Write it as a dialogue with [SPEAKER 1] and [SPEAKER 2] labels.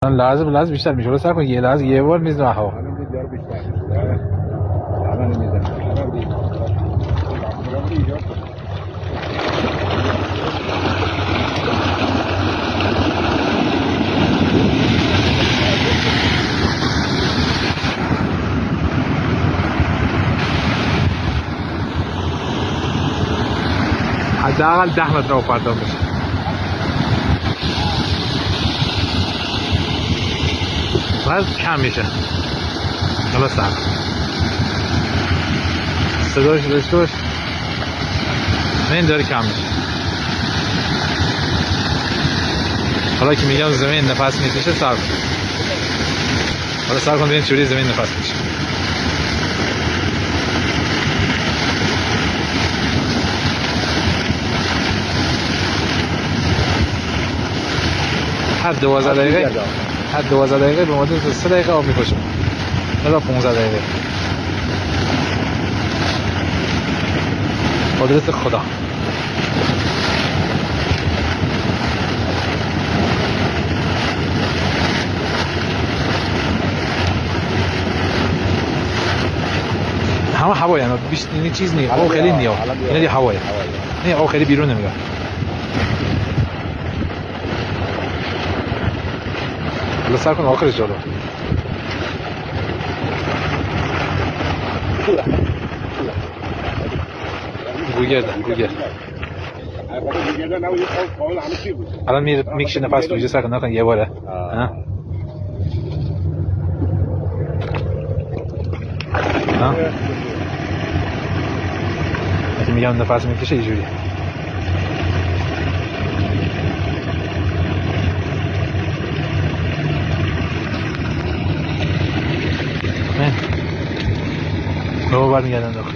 [SPEAKER 1] لحظه بیشتر میشه. ولی سر کن یه لحظه یه بار میزنه هوا. حداقل 10 متر آفردان بشه. باز کم میشه. حالا سر صداش داشته باش. این داره کم میشه. حالا که میگم زمین نفس میکشه سر کن. حالا سر کن ببین چوری زمین نفس میشه. هر 12 دقیقه به مدت 3 دقیقه آب میپاشم. تا 15 دقیقه. قدرت خدا. همه هوایی هست. این چیز نیست. آب خیلی نیست. این دیگه هوایی. نه آب خیلی بیرون نمیاد. حالا سر کن آخرش جلو. گوگرد. الان میکشه نفس توی سر کن نکن یه باره. وقتی میگم نفس میکشه اینجوری. من برمیگردم داخل.